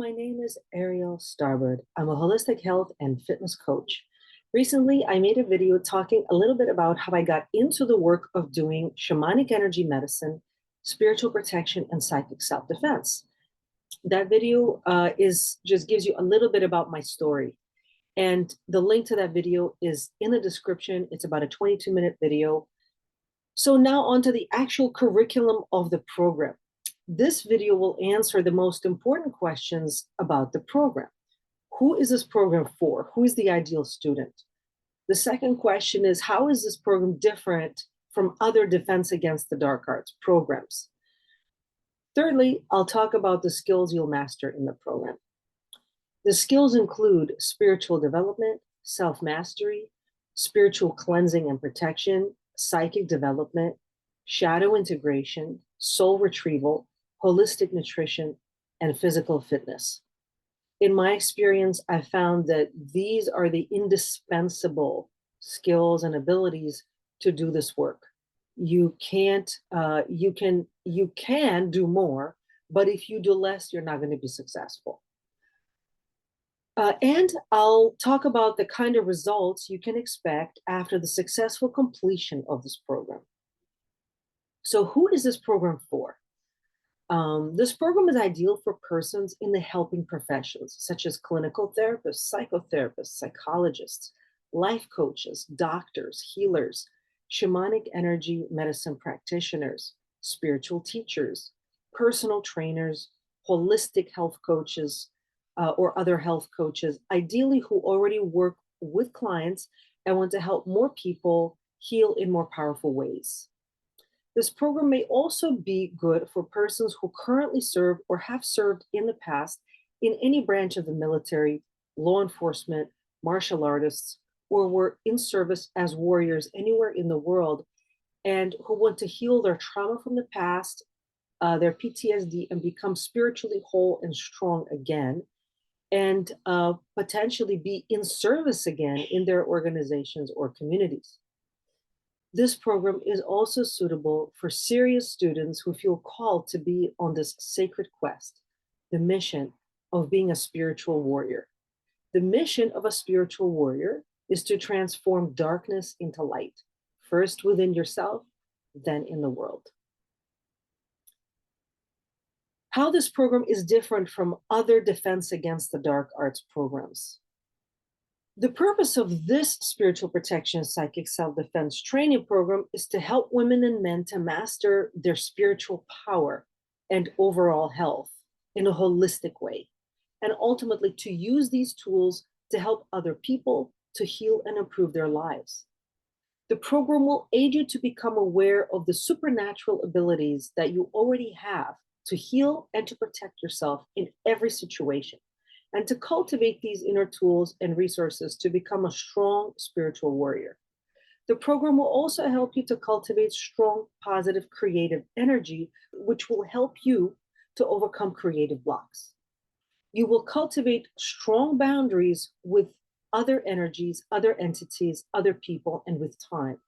my name is Ariel Starbird. I'm a holistic health and fitness coach. Recently, I made a video talking a little bit about how I got into the work of doing shamanic energy medicine, spiritual protection, and psychic self-defense. That video just gives you a little bit about my story. And the link to that video is in the description. It's about a 22-minute video. So now on to the actual curriculum of the program. This video will answer the most important questions about the program. Who is this program for? Who is the ideal student? The second question is, how is this program different from other Defense Against the Dark Arts programs? Thirdly, I'll talk about the skills you'll master in the program. The skills include spiritual development, self-mastery, spiritual cleansing and protection, psychic development, shadow integration, soul retrieval, holistic nutrition, and physical fitness. In my experience, I found that these are the indispensable skills and abilities to do this work. You can do more, but if you do less, you're not going to be successful. And I'll talk about the kind of results you can expect after the successful completion of this program. So who is this program for? This program is ideal for persons in the helping professions, such as clinical therapists, psychotherapists, psychologists, life coaches, doctors, healers, shamanic energy medicine practitioners, spiritual teachers, personal trainers, holistic health coaches, or other health coaches, ideally who already work with clients and want to help more people heal in more powerful ways. This program may also be good for persons who currently serve or have served in the past in any branch of the military, law enforcement, martial artists, or were in service as warriors anywhere in the world, and who want to heal their trauma from the past, their PTSD, and become spiritually whole and strong again, and potentially be in service again in their organizations or communities. This program is also suitable for serious students who feel called to be on this sacred quest, the mission of being a spiritual warrior. The mission of a spiritual warrior is to transform darkness into light, first within yourself, then in the world. How this program is different from other Defense Against the Dark Arts programs. The purpose of this spiritual protection psychic self-defense training program is to help women and men to master their spiritual power and overall health in a holistic way, and ultimately to use these tools to help other people to heal and improve their lives. The program will aid you to become aware of the supernatural abilities that you already have to heal and to protect yourself in every situation, and to cultivate these inner tools and resources to become a strong spiritual warrior. The program will also help you to cultivate strong, positive, creative energy, which will help you to overcome creative blocks. You will cultivate strong boundaries with other energies, other entities, other people, and with time.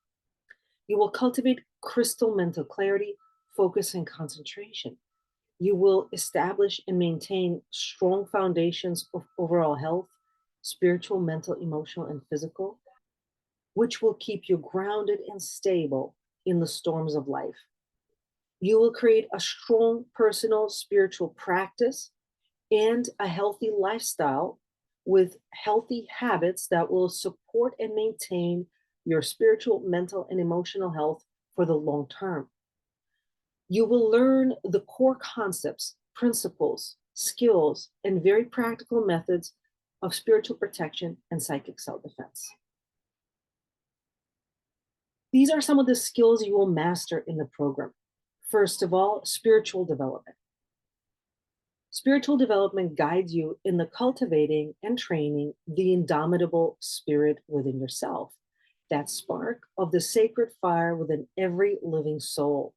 You will cultivate crystal mental clarity, focus, and concentration. You will establish and maintain strong foundations of overall health, spiritual, mental, emotional, and physical, which will keep you grounded and stable in the storms of life. You will create a strong personal spiritual practice and a healthy lifestyle with healthy habits that will support and maintain your spiritual, mental, and emotional health for the long term. You will learn the core concepts, principles, skills, and very practical methods of spiritual protection and psychic self-defense. These are some of the skills you will master in the program. First of all, spiritual development. Spiritual development guides you in the cultivating and training the indomitable spirit within yourself, that spark of the sacred fire within every living soul.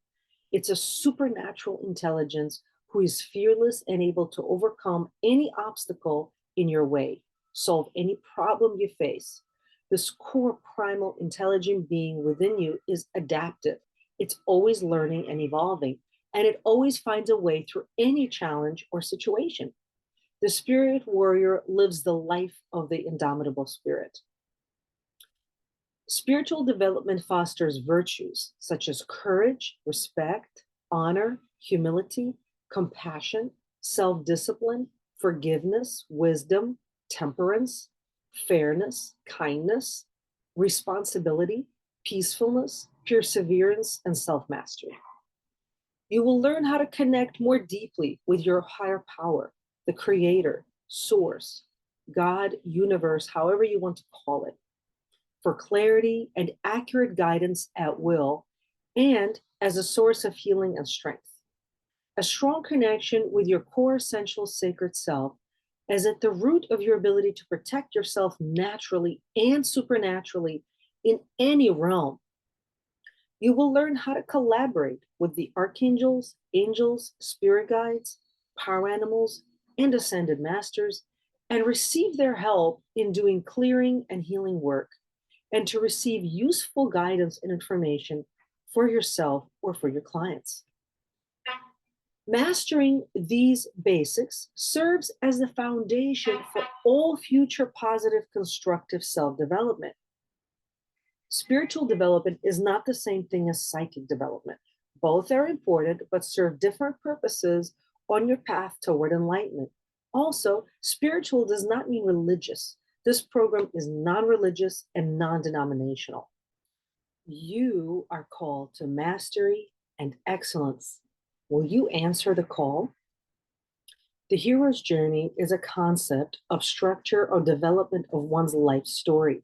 It's a supernatural intelligence who is fearless and able to overcome any obstacle in your way, solve any problem you face. This core primal intelligent being within you is adaptive. It's always learning and evolving, and it always finds a way through any challenge or situation. The spirit warrior lives the life of the indomitable spirit. Spiritual development fosters virtues such as courage, respect, honor, humility, compassion, self discipline, forgiveness, wisdom, temperance, fairness, kindness, responsibility, peacefulness, perseverance, and self mastery. You will learn how to connect more deeply with your higher power, the creator, source, God, universe, however you want to call it, for clarity and accurate guidance at will, and as a source of healing and strength. A strong connection with your core essential sacred self is at the root of your ability to protect yourself naturally and supernaturally in any realm. You will learn how to collaborate with the archangels, angels, spirit guides, power animals, and ascended masters, and receive their help in doing clearing and healing work, and to receive useful guidance and information for yourself or for your clients. Mastering these basics serves as the foundation for all future positive, constructive self-development. Spiritual development is not the same thing as psychic development. Both are important, but serve different purposes on your path toward enlightenment. Also, spiritual does not mean religious. This program is non-religious and non-denominational. You are called to mastery and excellence. Will you answer the call? The hero's journey is a concept of structure or development of one's life story.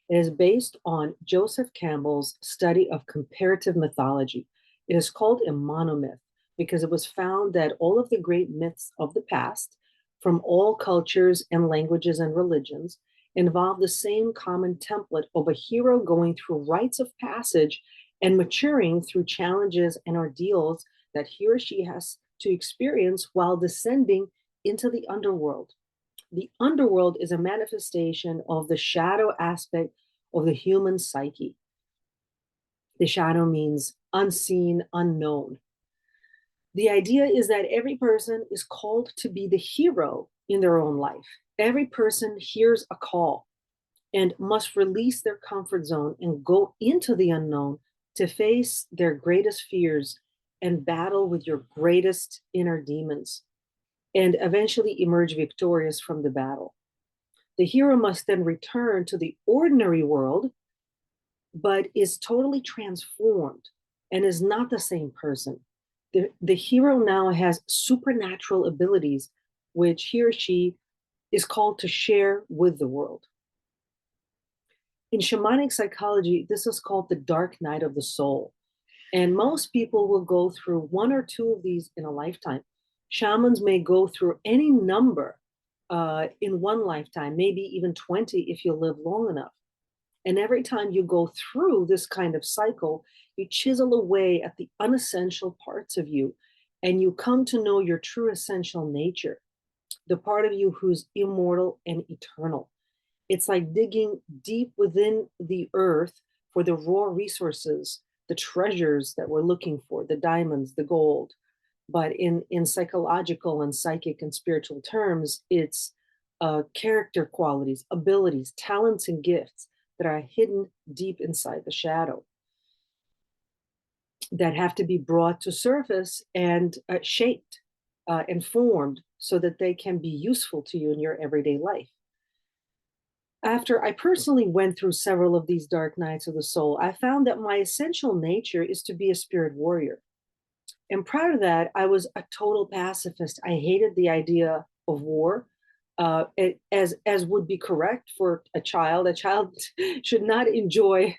It is based on Joseph Campbell's study of comparative mythology. It is called a monomyth because it was found that all of the great myths of the past, from all cultures and languages and religions, involve the same common template of a hero going through rites of passage and maturing through challenges and ordeals that he or she has to experience while descending into the underworld. The underworld is a manifestation of the shadow aspect of the human psyche. The shadow means unseen, unknown. The idea is that every person is called to be the hero in their own life. Every person hears a call and must release their comfort zone and go into the unknown to face their greatest fears and battle with your greatest inner demons, and eventually emerge victorious from the battle. The hero must then return to the ordinary world, but is totally transformed and is not the same person. The hero now has supernatural abilities, which he or she is called to share with the world. In shamanic psychology, this is called the dark night of the soul. And most people will go through one or two of these in a lifetime. Shamans may go through any number in one lifetime, maybe even 20 if you live long enough. And every time you go through this kind of cycle, you chisel away at the unessential parts of you, and you come to know your true essential nature, the part of you who's immortal and eternal. It's like digging deep within the earth for the raw resources, the treasures that we're looking for, the diamonds, the gold. But in psychological and psychic and spiritual terms, it's character qualities, abilities, talents, and gifts that are hidden deep inside the shadow that have to be brought to surface and shaped and formed so that they can be useful to you in your everyday life. After I personally went through several of these dark nights of the soul, I found that my essential nature is to be a spirit warrior. And prior to that, I was a total pacifist. I hated the idea of war, as would be correct for a child. A child should not enjoy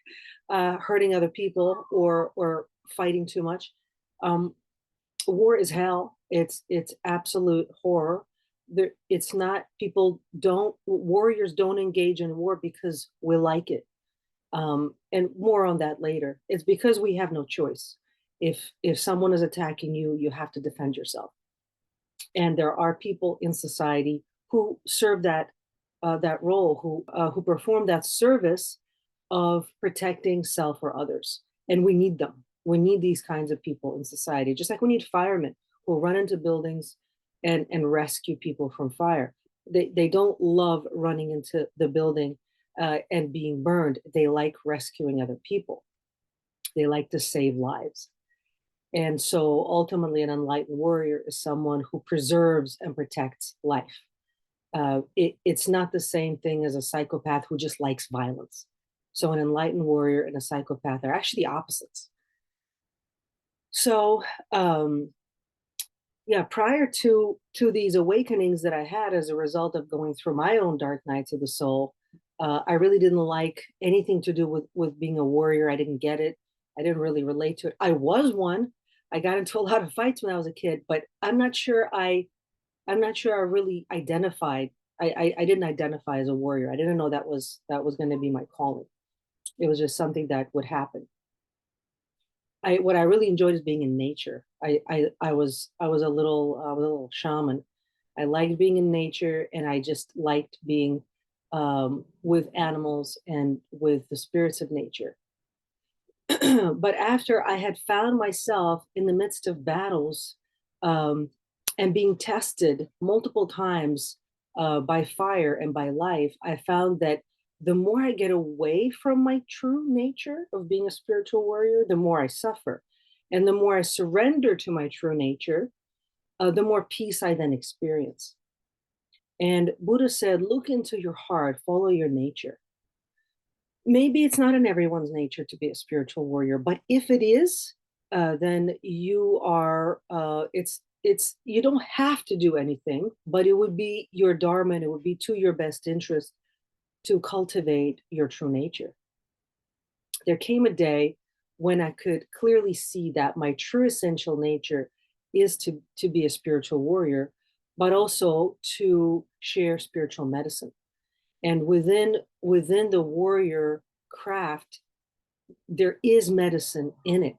hurting other people or fighting too much. War is hell. It's absolute horror. It's not, warriors don't engage in war because we like it. And more on that later. It's because we have no choice. If someone is attacking you, you have to defend yourself. And there are people in society who serve that role, who perform that service of protecting self or others. And we need them. We need these kinds of people in society, just like we need firemen who run into buildings and rescue people from fire. They don't love running into the building and being burned. They like rescuing other people. They like to save lives. And so ultimately, an enlightened warrior is someone who preserves and protects life. It's not the same thing as a psychopath who just likes violence. So an enlightened warrior and a psychopath are actually opposites. So yeah, prior to these awakenings that I had as a result of going through my own dark nights of the soul, I really didn't like anything to do with being a warrior. I didn't get it. I didn't really relate to it. I was one. I got into a lot of fights when I was a kid, but I'm not sure I really identified. I didn't identify as a warrior. I didn't know that was going to be my calling. It was just something that would happen. What I really enjoyed is being in nature. I was a little shaman. I liked being in nature, and I just liked being with animals and with the spirits of nature. But after I had found myself in the midst of battles and being tested multiple times by fire and by life, I found that the more I get away from my true nature of being a spiritual warrior, the more I suffer. And the more I surrender to my true nature, the more peace I then experience. And Buddha said, look into your heart, follow your nature. Maybe it's not in everyone's nature to be a spiritual warrior, but if it is, then you are, you don't have to do anything, but it would be your Dharma and it would be to your best interest to cultivate your true nature. There came a day when I could clearly see that my true essential nature is to be a spiritual warrior, but also to share spiritual medicine. And within the warrior craft, there is medicine in it.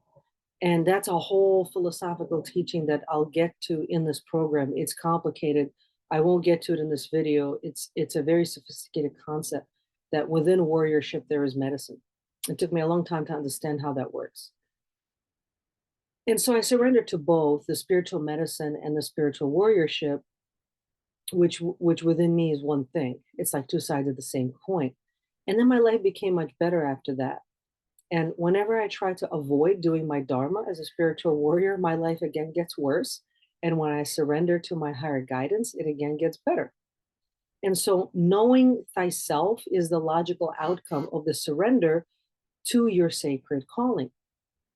And that's a whole philosophical teaching that I'll get to in this program. It's complicated. I won't get to it in this video. It's a very sophisticated concept that within warriorship, there is medicine. It took me a long time to understand how that works. And so I surrendered to both the spiritual medicine and the spiritual warriorship, which within me is one thing. It's like two sides of the same coin. And then my life became much better after that. And whenever I try to avoid doing my Dharma as a spiritual warrior, my life again gets worse. And when I surrender to my higher guidance, it again gets better. And so knowing thyself is the logical outcome of the surrender to your sacred calling.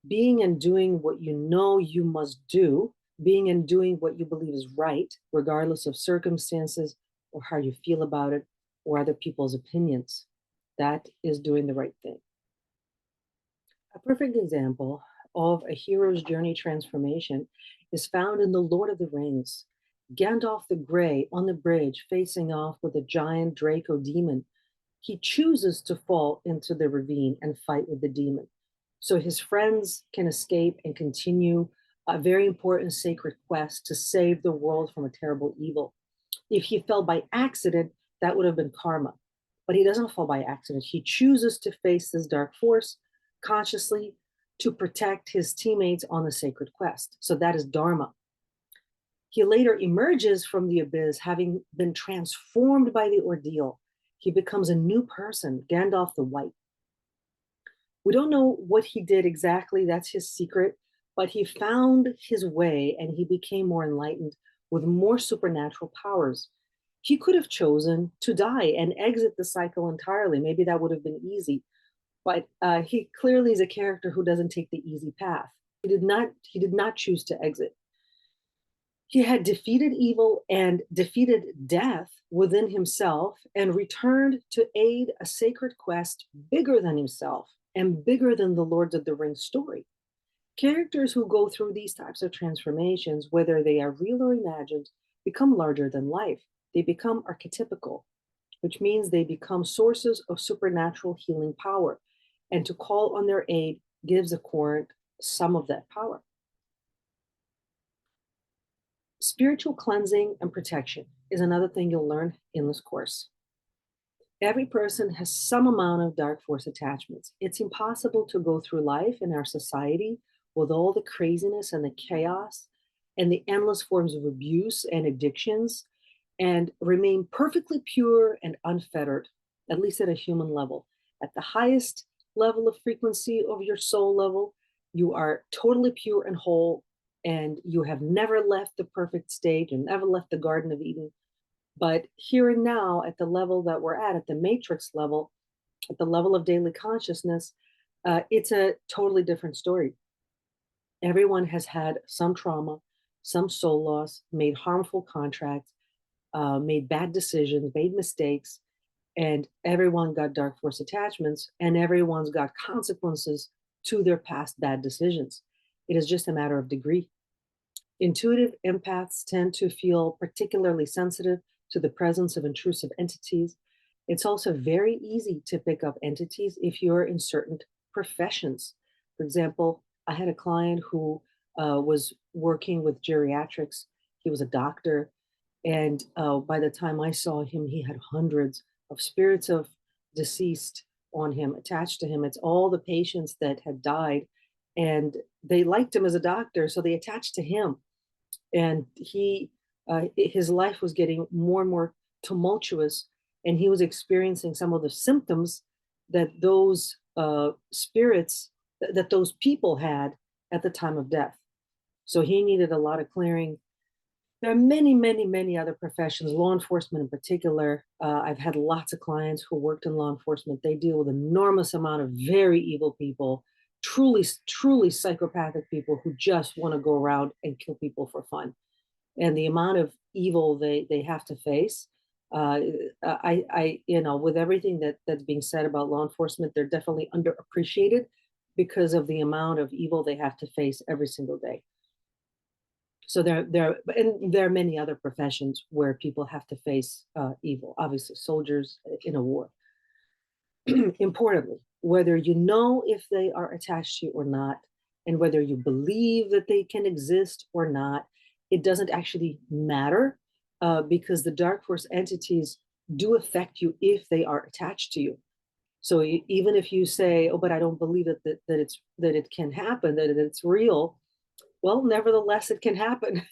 Being and doing what you know you must do, being and doing what you believe is right, regardless of circumstances or how you feel about it or other people's opinions. That is doing the right thing. A perfect example of a hero's journey transformation is found in The Lord of the Rings. Gandalf the Grey on the bridge facing off with a giant Draco demon. He chooses to fall into the ravine and fight with the demon, so his friends can escape and continue a very important sacred quest to save the world from a terrible evil. If he fell by accident, that would have been karma. But he doesn't fall by accident. He chooses to face this dark force consciously to protect his teammates on the sacred quest. So that is Dharma. He later emerges from the abyss, having been transformed by the ordeal. He becomes a new person, Gandalf the White. We don't know what he did exactly, that's his secret, but he found his way and he became more enlightened with more supernatural powers. He could have chosen to die and exit the cycle entirely. Maybe that would have been easy, but he clearly is a character who doesn't take the easy path. He did not choose to exit. He had defeated evil and defeated death within himself and returned to aid a sacred quest bigger than himself and bigger than the Lords of the Rings story. Characters who go through these types of transformations, whether they are real or imagined, become larger than life. They become archetypical, which means they become sources of supernatural healing power. And to call on their aid gives a current some of that power. Spiritual cleansing and protection is another thing you'll learn in this course. Every person has some amount of dark force attachments. It's impossible to go through life in our society with all the craziness and the chaos and the endless forms of abuse and addictions, and remain perfectly pure and unfettered, at least at a human level. At the highest level of frequency of your soul level, you are totally pure and whole, and you have never left the perfect state and never left the Garden of Eden. But here and now, at the level that we're at the matrix level, at the level of daily consciousness, it's a totally different story. Everyone has had some trauma, some soul loss, made harmful contracts, made bad decisions, made mistakes, and everyone got dark force attachments, and everyone's got consequences to their past bad decisions. It is just a matter of degree. Intuitive empaths tend to feel particularly sensitive to the presence of intrusive entities. It's also very easy to pick up entities if you're in certain professions. For example, I had a client who was working with geriatrics. He was a doctor. And by the time I saw him, he had hundreds of spirits of deceased on him, attached to him. It's all the patients that had died. And they liked him as a doctor, so they attached to him. And his life was getting more and more tumultuous, and he was experiencing some of the symptoms that those spirits, that those people had at the time of death. So he needed a lot of clearing. There are many, many, many other professions, law enforcement in particular. I've had lots of clients who worked in law enforcement. They deal with an enormous amount of very evil people, truly, truly psychopathic people who just want to go around and kill people for fun. And the amount of evil they have to face, with everything that's being said about law enforcement, they're definitely underappreciated because of the amount of evil they have to face every single day. So there are many other professions where people have to face evil. Obviously, soldiers in a war. Importantly, whether you know if they are attached to you or not, and whether you believe that they can exist or not, it doesn't actually matter because the dark force entities do affect you if they are attached to you. So even if you say, "Oh, but I don't believe that it can happen, that it's real," well, nevertheless, it can happen.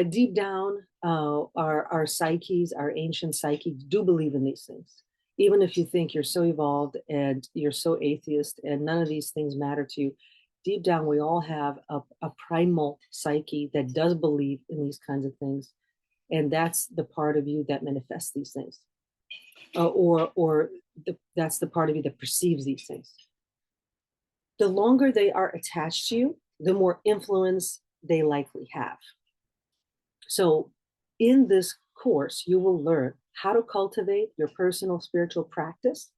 Deep down, our psyches, our ancient psyches, do believe in these things. Even if you think you're so evolved and you're so atheist and none of these things matter to you, deep down, we all have a primal psyche that does believe in these kinds of things. And that's the part of you that manifests these things. That's the part of you that perceives these things. The longer they are attached to you, the more influence they likely have. So in this course, you will learn how to cultivate your personal spiritual practice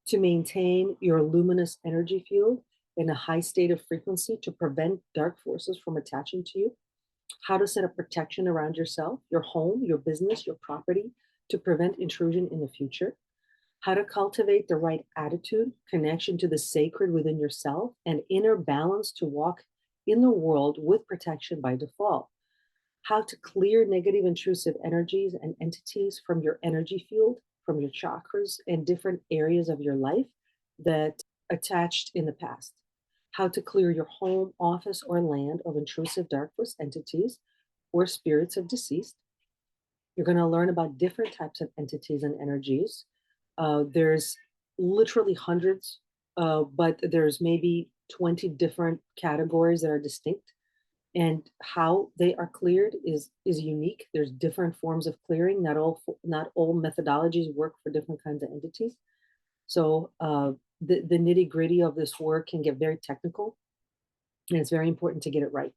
to maintain your luminous energy field in a high state of frequency to prevent dark forces from attaching to you, how to set up protection around yourself, your home, your business, your property to prevent intrusion in the future, how to cultivate the right attitude, connection to the sacred within yourself, and inner balance to walk in the world with protection by default, how to clear negative intrusive energies and entities from your energy field, from your chakras and different areas of your life that attached in the past, how to clear your home, office, or land of intrusive dark force entities or spirits of deceased. You're going to learn about different types of entities and energies. There's literally hundreds, but there's maybe 20 different categories that are distinct. And how they are cleared is unique. There's different forms of clearing. Not all methodologies work for different kinds of entities. So the nitty gritty of this work can get very technical, and it's very important to get it right.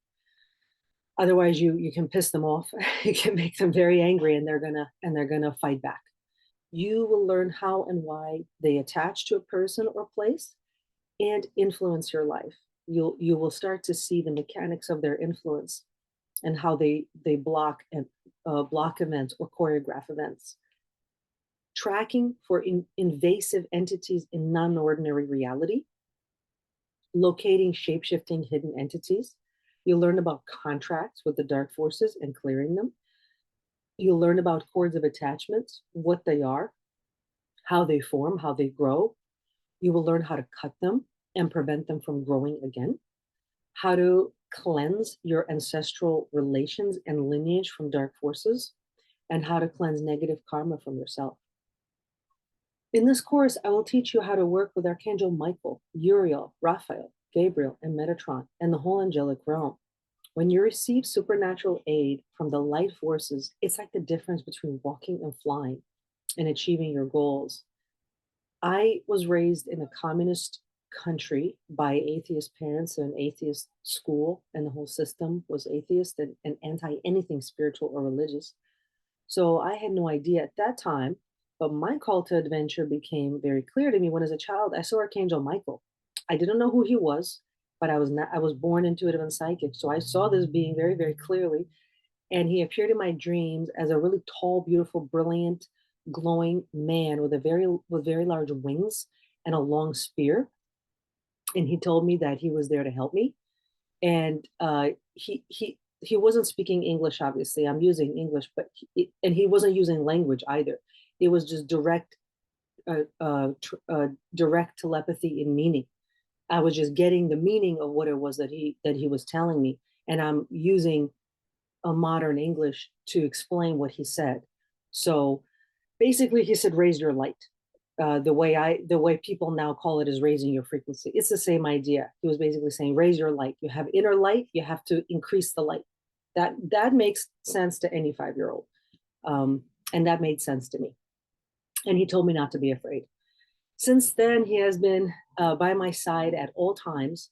Otherwise, you can piss them off. You can make them very angry, and they're gonna fight back. You will learn how and why they attach to a person or place and influence your life. You will start to see the mechanics of their influence and how they block events or choreograph events. Tracking for invasive entities in non-ordinary reality, locating shape-shifting hidden entities. You'll learn about contracts with the dark forces and clearing them. You'll learn about cords of attachments, what they are, how they form, how they grow. You will learn how to cut them and prevent them from growing again, how to cleanse your ancestral relations and lineage from dark forces, and how to cleanse negative karma from yourself. In this course, I will teach you how to work with Archangel Michael, Uriel, Raphael, Gabriel, and Metatron, and the whole angelic realm. When you receive supernatural aid from the light forces, it's like the difference between walking and flying and achieving your goals. I was raised in a communist country by atheist parents and an atheist school, and the whole system was atheist and anti anything spiritual or religious. So I had no idea at that time, but my call to adventure became very clear to me when, as a child, I saw Archangel Michael. I didn't know who he was, but I was born intuitive and psychic. So I saw this being very, very clearly. And he appeared in my dreams as a really tall, beautiful, brilliant, glowing man with very large wings and a long spear. And he told me that he was there to help me. And he wasn't speaking English, obviously. I'm using English, but he wasn't using language either. It was just direct telepathy in meaning. I was just getting the meaning of what it was that he was telling me, and I'm using a modern English to explain what he said. So basically, he said, "Raise your light." The way people now call it is raising your frequency. It's the same idea. He was basically saying, raise your light. You have inner light. You have to increase the light. That makes sense to any 5-year-old, and that made sense to me. And he told me not to be afraid. Since then, he has been by my side at all times.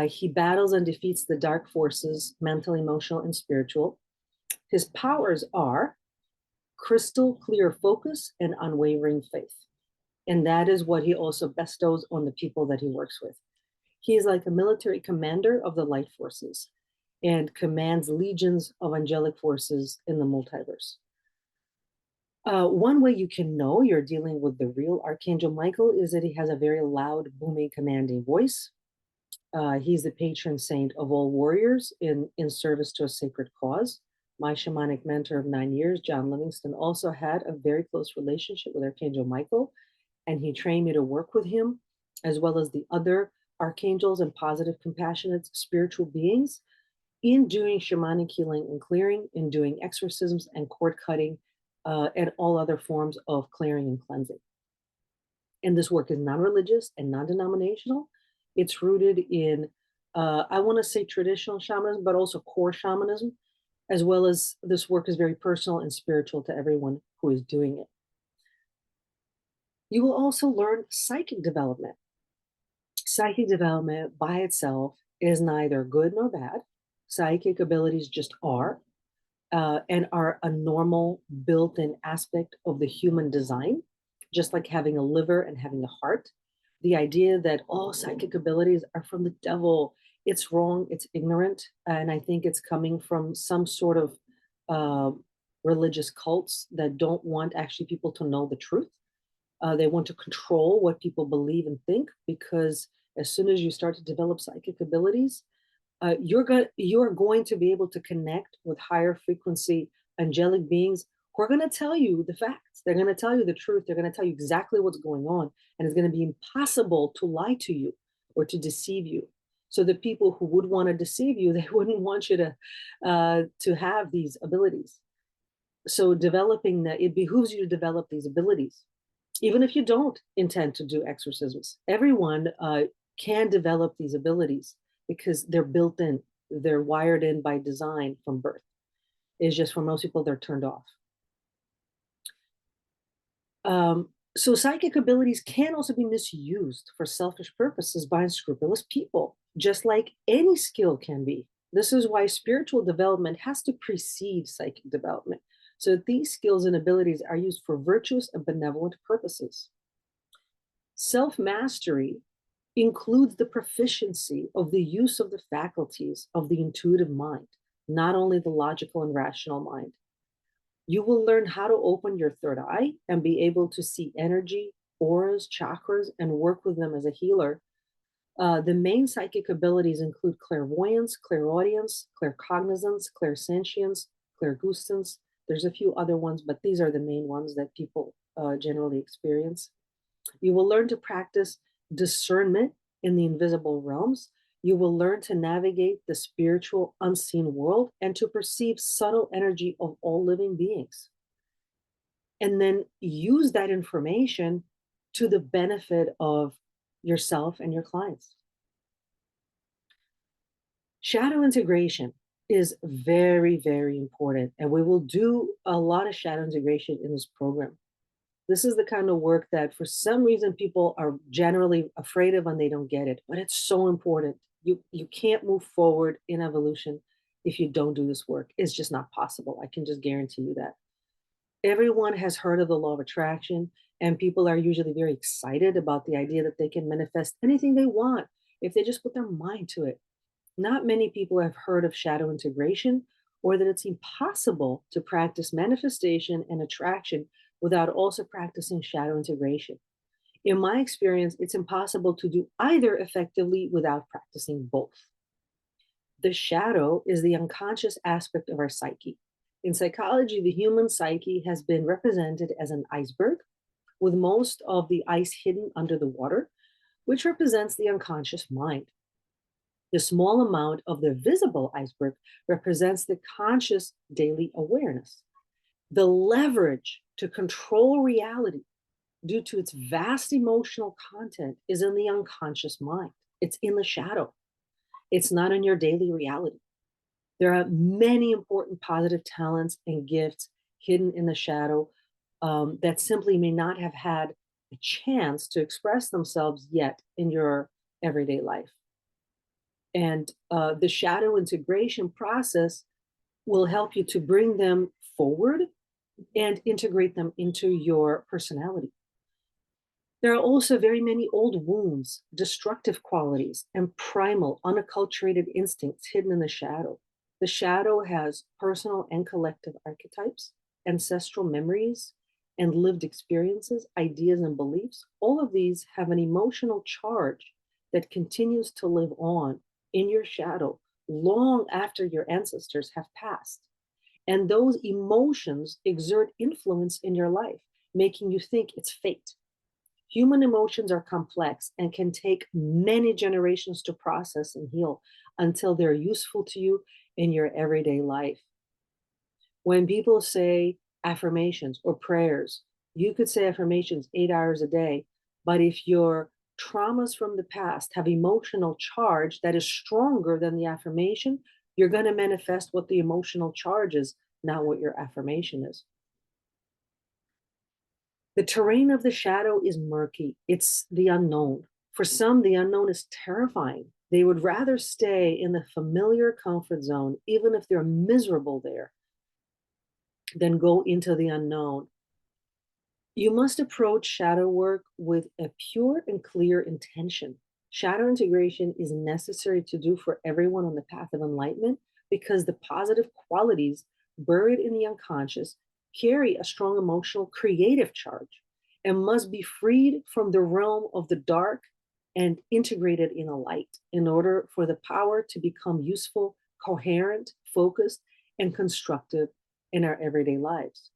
He battles and defeats the dark forces, mental, emotional, and spiritual. His powers are crystal clear focus and unwavering faith. And that is what he also bestows on the people that he works with. He is like a military commander of the light forces and commands legions of angelic forces in the multiverse. One way you can know you're dealing with the real Archangel Michael is that he has a very loud, booming, commanding voice. He's the patron saint of all warriors in service to a sacred cause. My shamanic mentor of 9 years, John Livingston, also had a very close relationship with Archangel Michael, and he trained me to work with him, as well as the other archangels and positive, compassionate spiritual beings, in doing shamanic healing and clearing, in doing exorcisms and cord cutting, and all other forms of clearing and cleansing. And this work is non-religious and non-denominational. It's rooted in, I want to say traditional shamanism, but also core shamanism, as well as this work is very personal and spiritual to everyone who is doing it. You will also learn psychic development. Psychic development by itself is neither good nor bad. Psychic abilities just are, and are a normal built-in aspect of the human design, just like having a liver and having a heart. The idea that all psychic abilities are from the devil, it's wrong, it's ignorant, and I think it's coming from some sort of religious cults that don't want actually people to know the truth. They want to control what people believe and think, because as soon as you start to develop psychic abilities, you are going to be able to connect with higher frequency angelic beings who are going to tell you the facts. They're going to tell you the truth. They're going to tell you exactly what's going on, and it's going to be impossible to lie to you or to deceive you. So the people who would want to deceive you, they wouldn't want you to have these abilities. So developing that, it behooves you to develop these abilities. Even if you don't intend to do exorcisms, everyone can develop these abilities because they're built in, they're wired in by design from birth. It's just for most people, they're turned off. So psychic abilities can also be misused for selfish purposes by unscrupulous people, just like any skill can be. This is why spiritual development has to precede psychic development, so that these skills and abilities are used for virtuous and benevolent purposes. Self-mastery includes the proficiency of the use of the faculties of the intuitive mind, not only the logical and rational mind. You will learn how to open your third eye and be able to see energy, auras, chakras, and work with them as a healer. The main psychic abilities include clairvoyance, clairaudience, claircognizance, clairsentience, clairgustance. There's a few other ones, but these are the main ones that people generally experience. You will learn to practice discernment in the invisible realms. You will learn to navigate the spiritual unseen world and to perceive subtle energy of all living beings. And then use that information to the benefit of yourself and your clients. Shadow integration is very, very important. And we will do a lot of shadow integration in this program. This is the kind of work that for some reason people are generally afraid of and they don't get it, but it's so important. You can't move forward in evolution if you don't do this work. It's just not possible. I can just guarantee you that. Everyone has heard of the law of attraction, and people are usually very excited about the idea that they can manifest anything they want if they just put their mind to it. Not many people have heard of shadow integration or that it's impossible to practice manifestation and attraction without also practicing shadow integration. In my experience, it's impossible to do either effectively without practicing both. The shadow is the unconscious aspect of our psyche. In psychology, the human psyche has been represented as an iceberg with most of the ice hidden under the water, which represents the unconscious mind. The small amount of the visible iceberg represents the conscious daily awareness. The leverage to control reality due to its vast emotional content is in the unconscious mind. It's in the shadow. It's not in your daily reality. There are many important positive talents and gifts hidden in the shadow that simply may not have had a chance to express themselves yet in your everyday life. And the shadow integration process will help you to bring them forward and integrate them into your personality. There are also very many old wounds, destructive qualities, and primal, unacculturated instincts hidden in the shadow. The shadow has personal and collective archetypes, ancestral memories, and lived experiences, ideas, and beliefs. All of these have an emotional charge that continues to live on in your shadow long after your ancestors have passed. And those emotions exert influence in your life, making you think it's fate. Human emotions are complex and can take many generations to process and heal until they're useful to you in your everyday life. When people say affirmations or prayers, you could say affirmations 8 hours a day, but if your traumas from the past have emotional charge that is stronger than the affirmation, you're going to manifest what the emotional charge is, not what your affirmation is. The terrain of the shadow is murky. It's the unknown. For some, the unknown is terrifying. They would rather stay in the familiar comfort zone, even if they're miserable there, than go into the unknown. You must approach shadow work with a pure and clear intention. Shadow integration is necessary to do for everyone on the path of enlightenment because the positive qualities buried in the unconscious carry a strong emotional creative charge and must be freed from the realm of the dark and integrated in a light in order for the power to become useful, coherent, focused, and constructive in our everyday lives.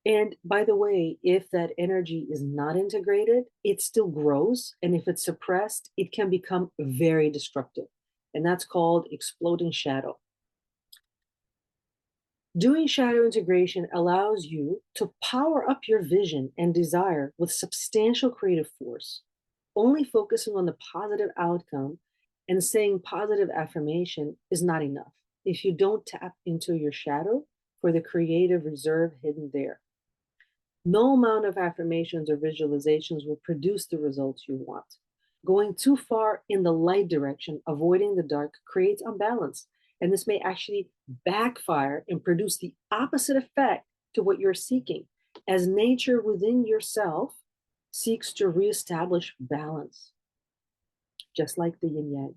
And by the way, if that energy is not integrated, it still grows. And if it's suppressed, it can become very destructive. And that's called exploding shadow. Doing shadow integration allows you to power up your vision and desire with substantial creative force. Only focusing on the positive outcome and saying positive affirmation is not enough if you don't tap into your shadow for the creative reserve hidden there. No amount of affirmations or visualizations will produce the results you want. Going too far in the light direction, avoiding the dark, creates unbalance. And this may actually backfire and produce the opposite effect to what you're seeking, as nature within yourself seeks to reestablish balance, just like the yin yang.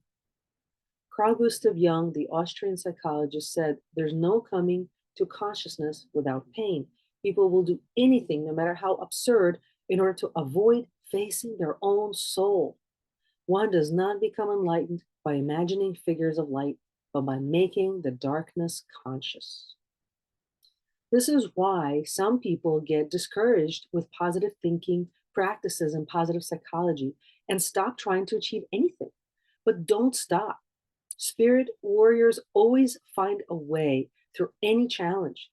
Carl Gustav Jung, the Austrian psychologist, said, "There's no coming to consciousness without pain." People will do anything, no matter how absurd, in order to avoid facing their own soul. One does not become enlightened by imagining figures of light, but by making the darkness conscious. This is why some people get discouraged with positive thinking practices and positive psychology and stop trying to achieve anything. But don't stop. Spirit warriors always find a way through any challenge.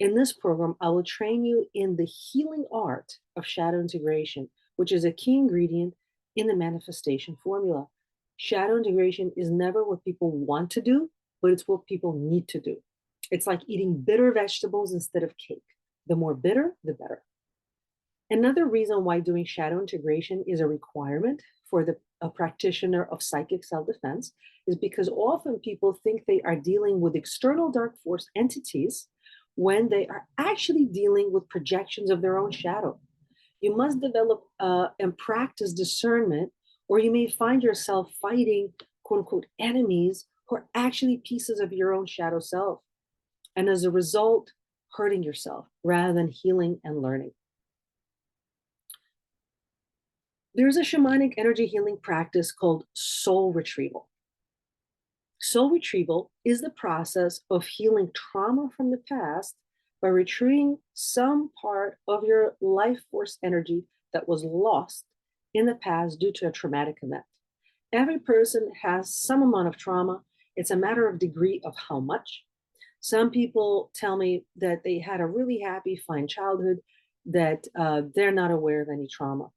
In this program, I will train you in the healing art of shadow integration, which is a key ingredient in the manifestation formula. Shadow integration is never what people want to do, but it's what people need to do. It's like eating bitter vegetables instead of cake. The more bitter, the better. Another reason why doing shadow integration is a requirement for a practitioner of psychic self-defense is because often people think they are dealing with external dark force entities when they are actually dealing with projections of their own shadow. You must develop and practice discernment, or you may find yourself fighting quote unquote enemies who are actually pieces of your own shadow self. And as a result, hurting yourself rather than healing and learning. There's a shamanic energy healing practice called soul retrieval. Soul retrieval is the process of healing trauma from the past by retrieving some part of your life force energy that was lost in the past due to a traumatic event. Every person has some amount of trauma. It's a matter of degree of how much. Some people tell me that they had a really happy, fine childhood, that they're not aware of any trauma.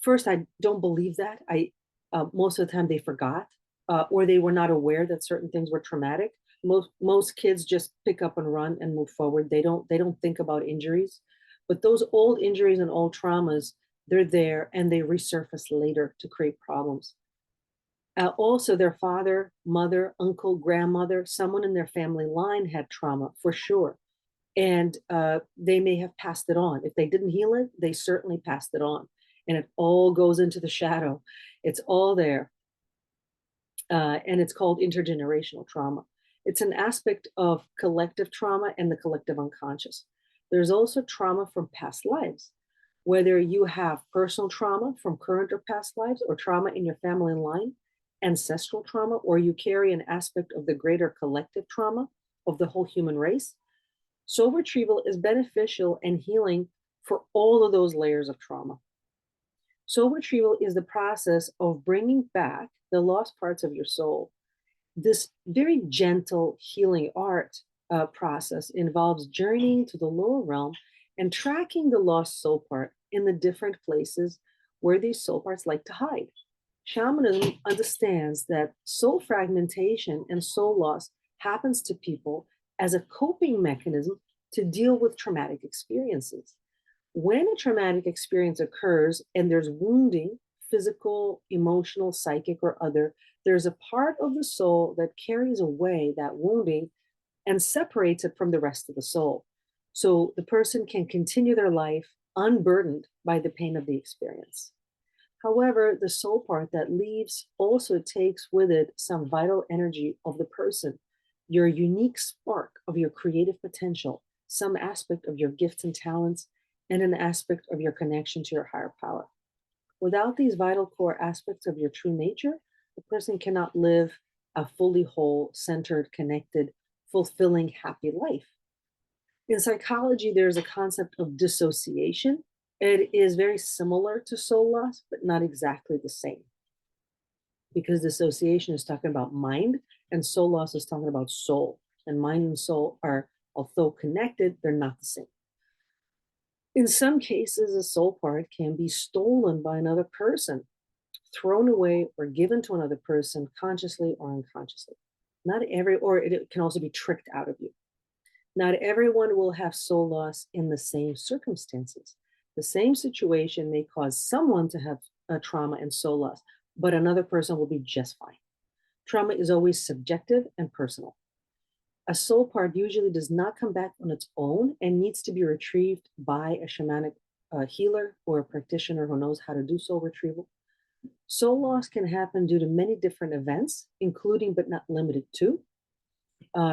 First, I don't believe that. Most of the time they forgot, or they were not aware that certain things were traumatic. Most kids just pick up and run and move forward. They don't think about injuries, but those old injuries and old traumas, they're there and they resurface later to create problems. Also, their father, mother, uncle, grandmother, someone in their family line had trauma for sure. And they may have passed it on. If they didn't heal it, they certainly passed it on. And it all goes into the shadow. It's all there. And it's called intergenerational trauma. It's an aspect of collective trauma and the collective unconscious. There's also trauma from past lives, whether you have personal trauma from current or past lives, or trauma in your family line, ancestral trauma, or you carry an aspect of the greater collective trauma of the whole human race. Soul retrieval is beneficial and healing for all of those layers of trauma. Soul retrieval is the process of bringing back the lost parts of your soul. This very gentle healing art process involves journeying to the lower realm and tracking the lost soul part in the different places where these soul parts like to hide. Shamanism understands that soul fragmentation and soul loss happens to people as a coping mechanism to deal with traumatic experiences. When a traumatic experience occurs and there's wounding, physical, emotional, psychic, or other, there's a part of the soul that carries away that wounding and separates it from the rest of the soul. So the person can continue their life unburdened by the pain of the experience. However, the soul part that leaves also takes with it some vital energy of the person, your unique spark of your creative potential, some aspect of your gifts and talents, and an aspect of your connection to your higher power. Without these vital core aspects of your true nature, the person cannot live a fully whole, centered, connected, fulfilling, happy life. In psychology, there's a concept of dissociation. It is very similar to soul loss, but not exactly the same. Because dissociation is talking about mind, and soul loss is talking about soul. And mind and soul are, although connected, they're not the same. In some cases, a soul part can be stolen by another person, thrown away, or given to another person consciously or unconsciously. Or it can also be tricked out of you. Not everyone will have soul loss in the same circumstances. The same situation may cause someone to have a trauma and soul loss, but another person will be just fine. Trauma is always subjective and personal. A soul part usually does not come back on its own and needs to be retrieved by a shamanic healer or a practitioner who knows how to do soul retrieval. Soul loss can happen due to many different events, including but not limited to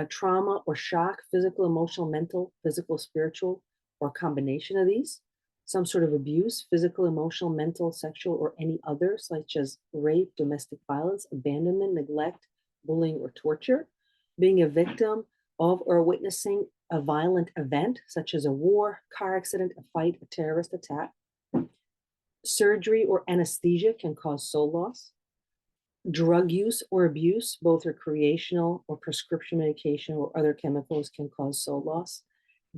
trauma or shock, physical, emotional, mental, physical, spiritual, or a combination of these. Some sort of abuse, physical, emotional, mental, sexual, or any other, such as rape, domestic violence, abandonment, neglect, bullying, or torture. Being a victim of or witnessing a violent event, such as a war, car accident, a fight, a terrorist attack. Surgery or anesthesia can cause soul loss. Drug use or abuse, both recreational or prescription medication or other chemicals, can cause soul loss.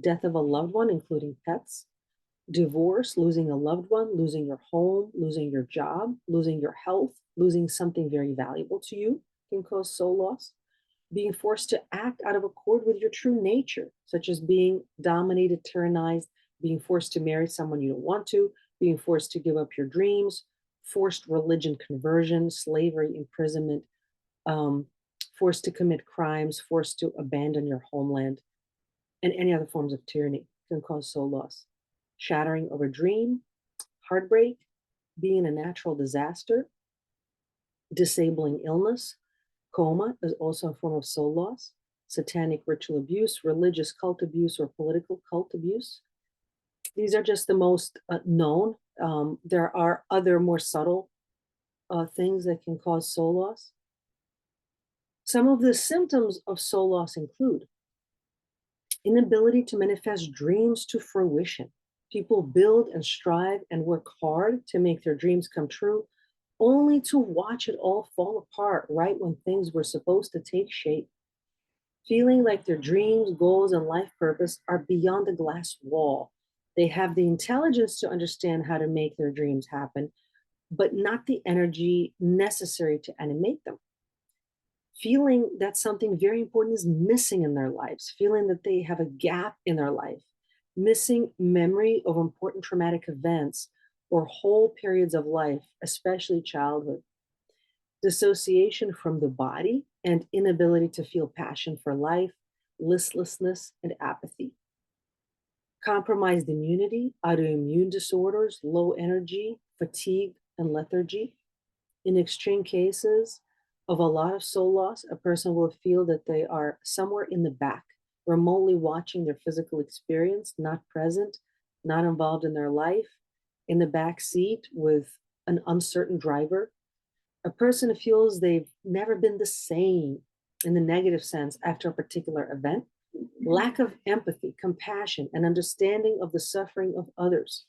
Death of a loved one, including pets. Divorce, losing a loved one, losing your home, losing your job, losing your health, losing something very valuable to you can cause soul loss. Being forced to act out of accord with your true nature, such as being dominated, tyrannized, being forced to marry someone you don't want to, being forced to give up your dreams, forced religion conversion, slavery, imprisonment, um, forced to commit crimes, forced to abandon your homeland, and any other forms of tyranny can cause soul loss. Shattering of a dream, heartbreak, being in a natural disaster, disabling illness, coma is also a form of soul loss. Satanic ritual abuse, religious cult abuse, or political cult abuse. These are just the most known. There are other more subtle things that can cause soul loss. Some of the symptoms of soul loss include inability to manifest dreams to fruition. People build and strive and work hard to make their dreams come true, only to watch it all fall apart right when things were supposed to take shape. Feeling like their dreams, goals, and life purpose are beyond the glass wall. They have the intelligence to understand how to make their dreams happen, but not the energy necessary to animate them. Feeling that something very important is missing in their lives, feeling that they have a gap in their life, missing memory of important traumatic events or whole periods of life, especially childhood. Dissociation from the body and inability to feel passion for life, listlessness, and apathy. Compromised immunity, autoimmune disorders, low energy, fatigue, and lethargy. In extreme cases of a lot of soul loss, a person will feel that they are somewhere in the back, remotely watching their physical experience, not present, not involved in their life, in the back seat with an uncertain driver. A person feels they've never been the same in the negative sense after a particular event. Lack of empathy, compassion, and understanding of the suffering of others.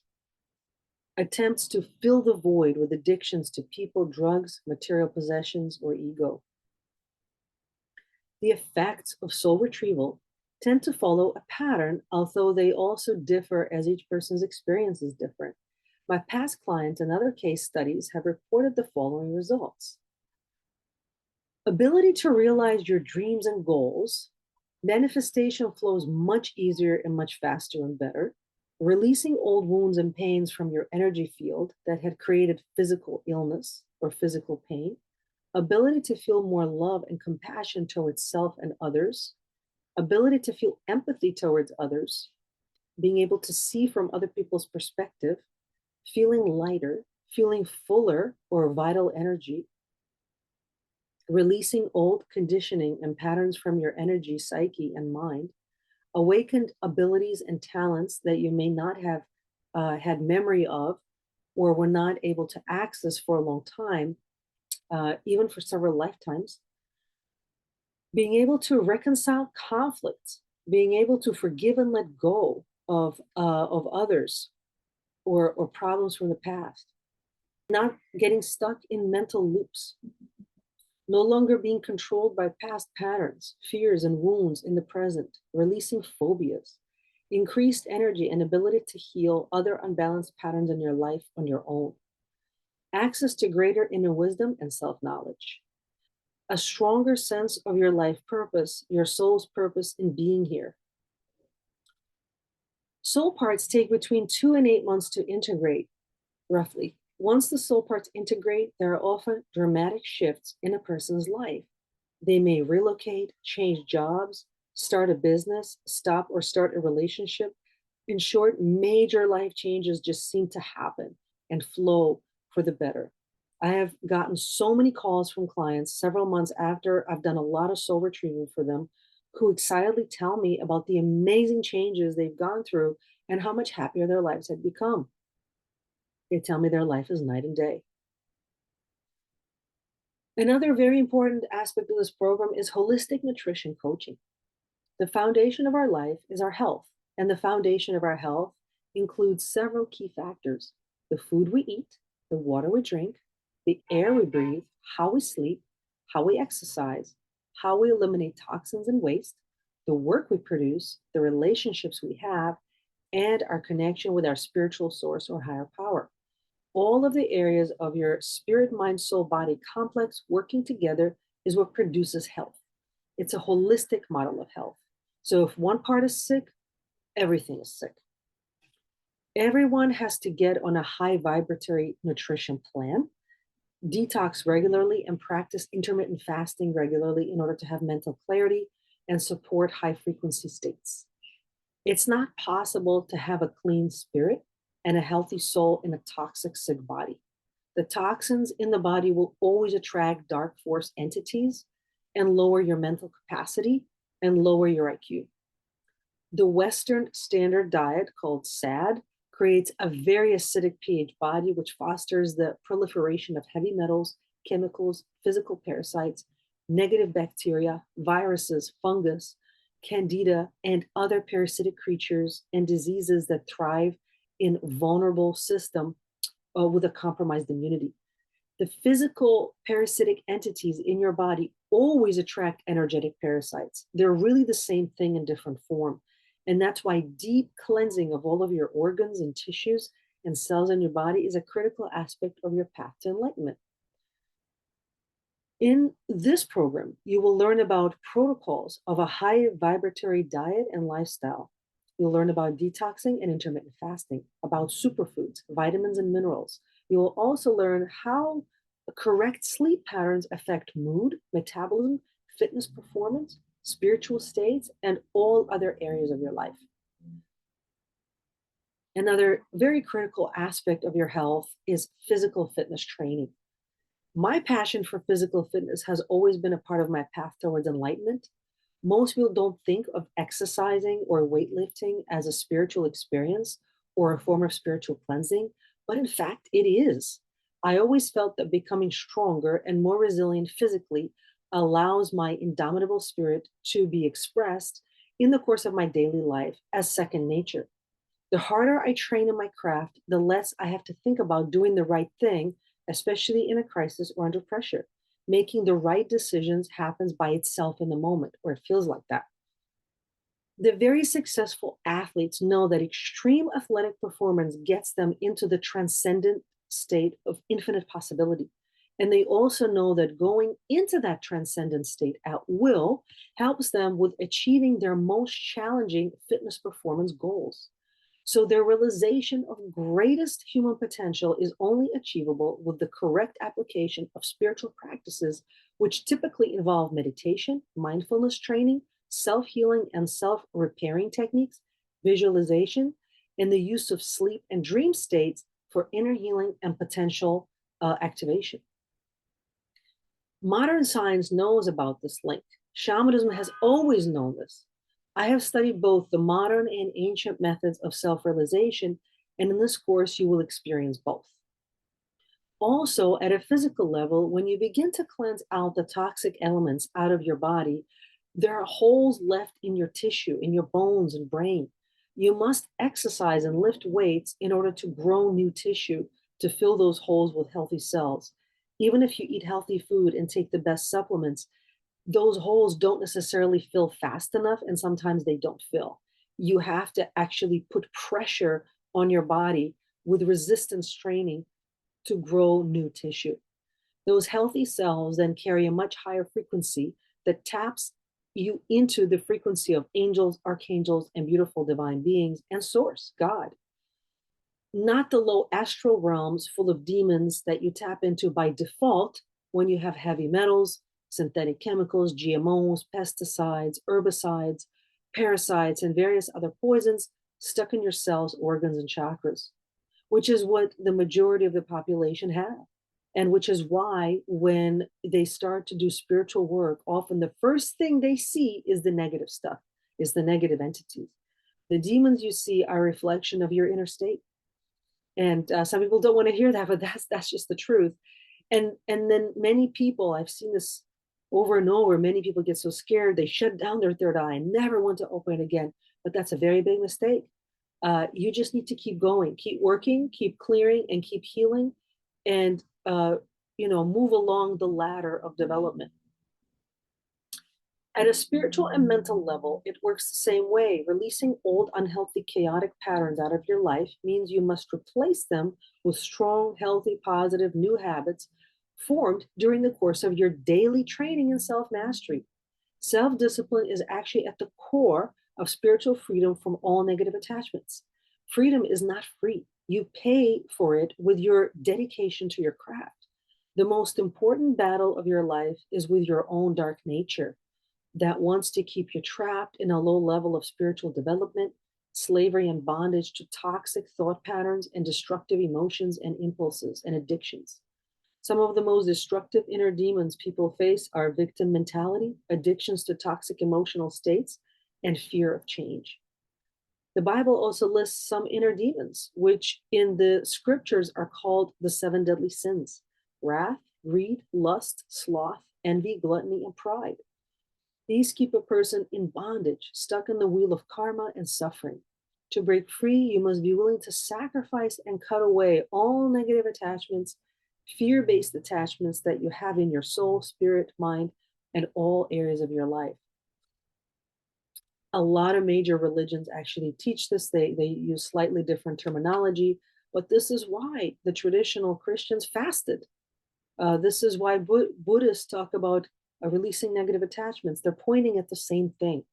Attempts to fill the void with addictions to people, drugs, material possessions, or ego. The effects of soul retrieval tend to follow a pattern, although they also differ as each person's experience is different. My past clients and other case studies have reported the following results. Ability to realize your dreams and goals. Manifestation flows much easier and much faster and better. Releasing old wounds and pains from your energy field that had created physical illness or physical pain. Ability to feel more love and compassion towards self and others. Ability to feel empathy towards others. Being able to see from other people's perspective. Feeling lighter, feeling fuller or vital energy. Releasing old conditioning and patterns from your energy, psyche, and mind. Awakened abilities and talents that you may not have had memory of or were not able to access for a long time, even for several lifetimes. Being able to reconcile conflicts, being able to forgive and let go of others or problems from the past, not getting stuck in mental loops, no longer being controlled by past patterns, fears, and wounds in the present, releasing phobias, increased energy and ability to heal other unbalanced patterns in your life on your own, access to greater inner wisdom and self-knowledge, a stronger sense of your life purpose, your soul's purpose in being here. Soul parts take between 2 and 8 months to integrate, roughly. Once the soul parts integrate, there are often dramatic shifts in a person's life. They may relocate, change jobs, start a business, stop or start a relationship. In short, major life changes just seem to happen and flow for the better. I have gotten so many calls from clients several months after I've done a lot of soul retrieval for them, who excitedly tell me about the amazing changes they've gone through and how much happier their lives have become. They tell me their life is night and day. Another very important aspect of this program is holistic nutrition coaching. The foundation of our life is our health, and the foundation of our health includes several key factors: the food we eat, the water we drink, the air we breathe, how we sleep, how we exercise, how we eliminate toxins and waste, the work we produce, the relationships we have, and our connection with our spiritual source or higher power. All of the areas of your spirit, mind, soul, body complex working together is what produces health. It's a holistic model of health. So if one part is sick, everything is sick. Everyone has to get on a high vibratory nutrition plan, detox regularly, and practice intermittent fasting regularly in order to have mental clarity and support high frequency states. It's not possible to have a clean spirit and a healthy soul in a toxic, sick body. The toxins in the body will always attract dark force entities and lower your mental capacity and lower your IQ. The Western standard diet, called SAD, creates a very acidic pH body, which fosters the proliferation of heavy metals, chemicals, physical parasites, negative bacteria, viruses, fungus, candida, and other parasitic creatures and diseases that thrive in vulnerable system with a compromised immunity. The physical parasitic entities in your body always attract energetic parasites. They're really the same thing in different form. And that's why deep cleansing of all of your organs and tissues and cells in your body is a critical aspect of your path to enlightenment. In this program, you will learn about protocols of a high vibratory diet and lifestyle. You'll learn about detoxing and intermittent fasting, about superfoods, vitamins, and minerals. You will also learn how correct sleep patterns affect mood, metabolism, fitness performance, spiritual states, and all other areas of your life. Another very critical aspect of your health is physical fitness training. My passion for physical fitness has always been a part of my path towards enlightenment. Most people don't think of exercising or weightlifting as a spiritual experience or a form of spiritual cleansing, but in fact, it is. I always felt that becoming stronger and more resilient physically allows my indomitable spirit to be expressed in the course of my daily life as second nature. The harder I train in my craft, the less I have to think about doing the right thing, especially in a crisis or under pressure. Making the right decisions happens by itself in the moment, or it feels like that. The very successful athletes know that extreme athletic performance gets them into the transcendent state of infinite possibility. And they also know that going into that transcendent state at will helps them with achieving their most challenging fitness performance goals. So their realization of greatest human potential is only achievable with the correct application of spiritual practices, which typically involve meditation, mindfulness training, self-healing and self-repairing techniques, visualization, and the use of sleep and dream states for inner healing and potential activation. Modern science knows about this link. Shamanism has always known this. I have studied both the modern and ancient methods of self-realization, and in this course, you will experience both. Also, at a physical level, when you begin to cleanse out the toxic elements out of your body, there are holes left in your tissue, in your bones and brain. You must exercise and lift weights in order to grow new tissue to fill those holes with healthy cells. Even if you eat healthy food and take the best supplements, those holes don't necessarily fill fast enough, and sometimes they don't fill. You have to actually put pressure on your body with resistance training to grow new tissue. Those healthy cells then carry a much higher frequency that taps you into the frequency of angels, archangels, and beautiful divine beings and source, God. Not the low astral realms full of demons that you tap into by default when you have heavy metals, synthetic chemicals, GMOs, pesticides, herbicides, parasites, and various other poisons stuck in your cells, organs, and chakras, which is what the majority of the population have. And which is why when they start to do spiritual work, often the first thing they see is the negative stuff, is the negative entities. The demons you see are a reflection of your inner state. And some people don't want to hear that, but that's just the truth. And then many people, I've seen this over and over, many people get so scared, they shut down their third eye and never want to open it again. But that's a very big mistake. You just need to keep going, keep working, keep clearing, and keep healing. And move along the ladder of development. At a spiritual and mental level, it works the same way. Releasing old, unhealthy, chaotic patterns out of your life means you must replace them with strong, healthy, positive new habits formed during the course of your daily training in self-mastery. Self-discipline is actually at the core of spiritual freedom from all negative attachments. Freedom is not free. You pay for it with your dedication to your craft. The most important battle of your life is with your own dark nature that wants to keep you trapped in a low level of spiritual development, slavery and bondage to toxic thought patterns and destructive emotions and impulses and addictions. Some of the most destructive inner demons people face are victim mentality, addictions to toxic emotional states, and fear of change. The Bible also lists some inner demons, which in the scriptures are called the 7 deadly sins: wrath, greed, lust, sloth, envy, gluttony, and pride. These keep a person in bondage, stuck in the wheel of karma and suffering. To break free, you must be willing to sacrifice and cut away all negative attachments, fear-based attachments that you have in your soul, spirit, mind, and all areas of your life. A lot of major religions actually teach this. They use slightly different terminology, but this is why the traditional Christians fasted. This is why Buddhists talk about releasing negative attachments. They're pointing at the same thing,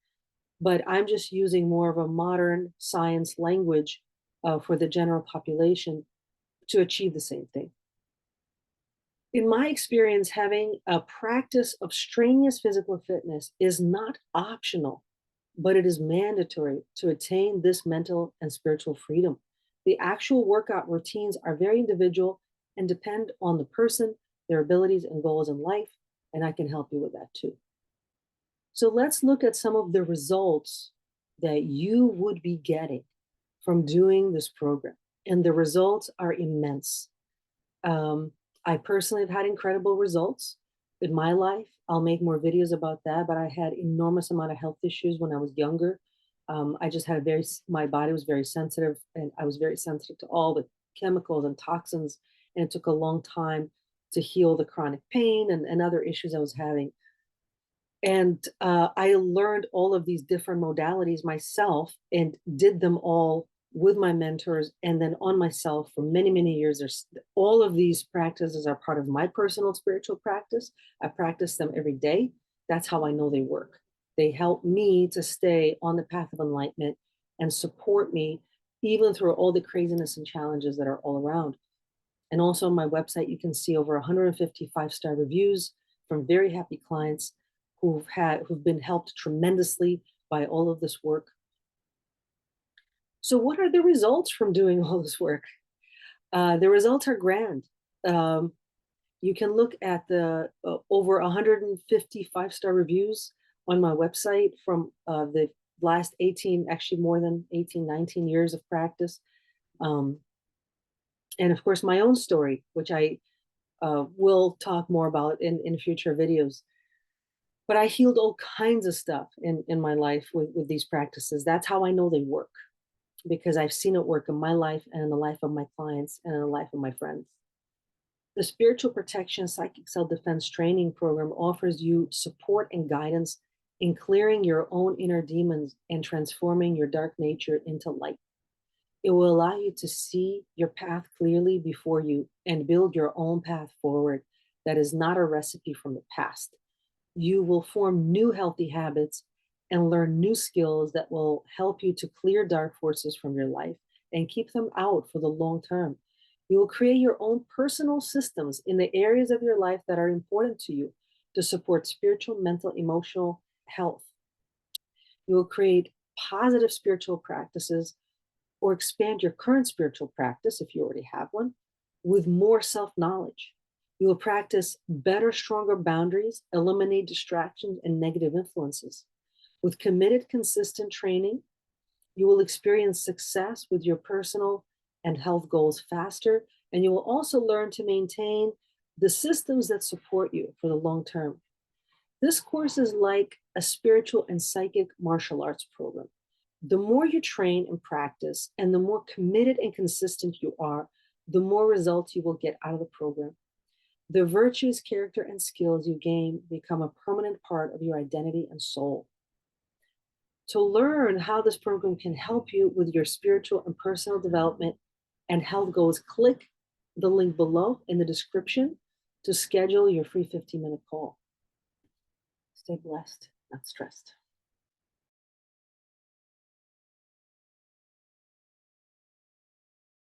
but I'm just using more of a modern science language for the general population to achieve the same thing. In my experience, having a practice of strenuous physical fitness is not optional, but it is mandatory to attain this mental and spiritual freedom. The actual workout routines are very individual and depend on the person, their abilities and goals in life, and I can help you with that too. So let's look at some of the results that you would be getting from doing this program. And the results are immense. I personally have had incredible results in my life. I'll make more videos about that, but I had enormous amount of health issues when I was younger. I just had my body was very sensitive, and I was very sensitive to all the chemicals and toxins, and it took a long time to heal the chronic pain and other issues I was having. And I learned all of these different modalities myself and did them all with my mentors and then on myself for many, many years. All of these practices are part of my personal spiritual practice. I practice them every day. That's how I know they work. They help me to stay on the path of enlightenment and support me even through all the craziness and challenges that are all around. And also on my website, you can see over 150 5-star reviews from very happy clients who've been helped tremendously by all of this work. So what are the results from doing all this work? The results are grand. You can look at the over 150 5-star reviews on my website from the last 18, actually more than 18, 19 years of practice. And of course, my own story, which I will talk more about in future videos. But I healed all kinds of stuff in my life with these practices. That's how I know they work, because I've seen it work in my life and in the life of my clients and in the life of my friends. The Spiritual Protection Psychic Self-Defense Training Program offers you support and guidance in clearing your own inner demons and transforming your dark nature into light. It will allow you to see your path clearly before you and build your own path forward that is not a recipe from the past. You will form new healthy habits and learn new skills that will help you to clear dark forces from your life and keep them out for the long term. You will create your own personal systems in the areas of your life that are important to you to support spiritual, mental, emotional health. You will create positive spiritual practices or expand your current spiritual practice, if you already have one, with more self-knowledge. You will practice better, stronger boundaries, eliminate distractions and negative influences. With committed, consistent training, you will experience success with your personal and health goals faster, and you will also learn to maintain the systems that support you for the long term. This course is like a spiritual and psychic martial arts program. The more you train and practice, and the more committed and consistent you are, the more results you will get out of the program. The virtues, character, and skills you gain become a permanent part of your identity and soul. To learn how this program can help you with your spiritual and personal development and health goals, click the link below in the description to schedule your free 15-minute call. Stay blessed, not stressed.